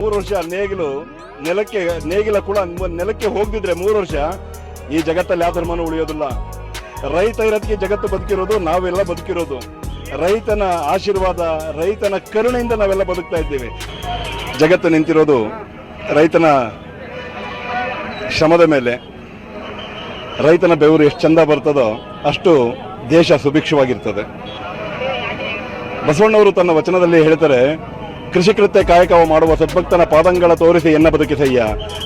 3 ವರ್ಷ ನೇಗಿಲ ಕೂಡ ನೆಲಕ್ಕೆ ಹೋಗದಿದ್ರೆ 3 ವರ್ಷ ಈ ಜಗತ್ತಲ್ಲಿ ಯಾವ ಧರ್ಮನೂ ಉಳಿಯೋದಿಲ್ಲ. ರೈತ ಇರೋದಕ್ಕೆ ಜಗತ್ತು ಬದುಕಿರೋದು, ನಾವೆಲ್ಲ ಬದುಕಿರೋದು. ರೈತನ ಆಶೀರ್ವಾದ, ರೈತನ ಕರುಣೆಯಿಂದ ನಾವೆಲ್ಲ ಬದುಕ್ತಾ ಇದ್ದೀವಿ. ಜಗತ್ತು ನಿಂತಿರೋದು ರೈತನ ಶ್ರಮದ ಮೇಲೆ. ರೈತನ ಬೆವರು ಎಷ್ಟು ಚಂದ ಬರ್ತದೋ ಅಷ್ಟು ದೇಶ ಸುಭಿಕ್ಷವಾಗಿರ್ತದೆ. ಬಸವಣ್ಣವರು ತನ್ನ ವಚನದಲ್ಲಿ ಹೇಳ್ತಾರೆ, ಕೃಷಿಕೃತ್ಯ ಕಾಯಕವ ಮಾಡುವ ಸದ್ಭಕ್ತನ ಪಾದಂಗಳ ತೋರಿಸಿ ಎನ್ನ ಬದುಕಿಸಯ್ಯ.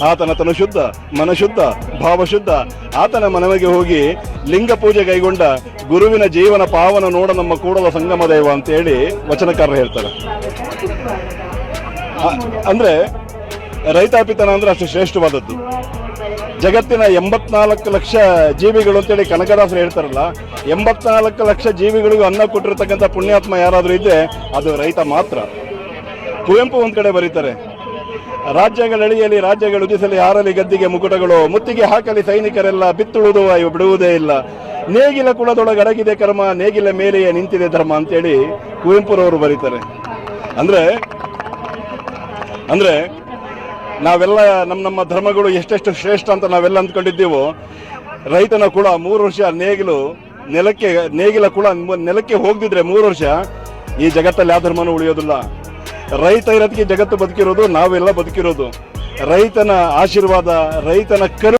ಆತನ ತನು ಶುದ್ಧ, ಮನಶುದ್ಧ, ಭಾವಶುದ್ಧ. ಆತನ ಮನವಿಗೆ ಹೋಗಿ ಲಿಂಗ ಪೂಜೆ ಕೈಗೊಂಡ ಗುರುವಿನ ಜೀವನ ಪಾವನ ನೋಡ ನಮ್ಮ ಕೂಡಲ ಸಂಗಮ ದೇವ ಅಂತೇಳಿ ವಚನಕಾರರು ಹೇಳ್ತಾರೆ. ಅಂದ್ರೆ ರೈತಾಪಿತನ ಅಂದ್ರೆ ಅಷ್ಟು ಶ್ರೇಷ್ಠವಾದದ್ದು. ಜಗತ್ತಿನ 84 ಲಕ್ಷ ಜೀವಿಗಳು ಅಂತೇಳಿ ಕನಕದಾಸರು ಹೇಳ್ತಾರಲ್ಲ, 84 ಲಕ್ಷ ಜೀವಿಗಳಿಗೂ ಅನ್ನ ಕೊಟ್ಟಿರ್ತಕ್ಕಂಥ ಪುಣ್ಯಾತ್ಮ ಯಾರಾದ್ರೂ ಇದ್ರೆ ಅದು ರೈತ ಮಾತ್ರ. ಕುವೆಂಪು ಒಂದ್ ಕಡೆ ಬರೀತಾರೆ, ರಾಜ್ಯಗಳೆಳೆಯಲಿ ರಾಜ್ಯಗಳು ಉದಿಸಲಿ ಹಾರಲಿ ಗದ್ದಿಗೆ ಮುಕುಟಗಳು, ಮುತ್ತಿಗೆ ಹಾಕಲಿ ಸೈನಿಕರೆಲ್ಲ ಬಿತ್ತುಳುದುವ ಬಿಡುವುದೇ ಇಲ್ಲ. ನೇಗಿಲ ಕುಳದೊಳಗೆ ಅಡಗಿದೆ ಕರ್ಮ, ನೇಗಿಲ ಮೇಲೆಯೇ ನಿಂತಿದೆ ಧರ್ಮ ಅಂತೇಳಿ ಕುವೆಂಪುರವರು ಬರೀತಾರೆ. ಅಂದ್ರೆ ನಾವೆಲ್ಲ ನಮ್ಮ ಧರ್ಮಗಳು ಎಷ್ಟೆಷ್ಟು ಶ್ರೇಷ್ಠ ಅಂತ ನಾವೆಲ್ಲ ಅಂದ್ಕೊಂಡಿದ್ದೀವೋ, ರೈತನ ಕೂಡ 3 ವರ್ಷ ನೇಗಿಲ ಕೂಡ ನೆಲಕ್ಕೆ ಹೋಗದಿದ್ರೆ 3 ವರ್ಷ ಈ ಜಗತ್ತಲ್ಲಿ ಯಾವ ಧರ್ಮನೂ ಉಳಿಯೋದಿಲ್ಲ. ರೈತ ಇರೋದಕ್ಕೆ ಜಗತ್ತು ಬದುಕಿರೋದು, ನಾವೆಲ್ಲ ಬದುಕಿರೋದು. ರೈತನ ಆಶೀರ್ವಾದ, ರೈತನ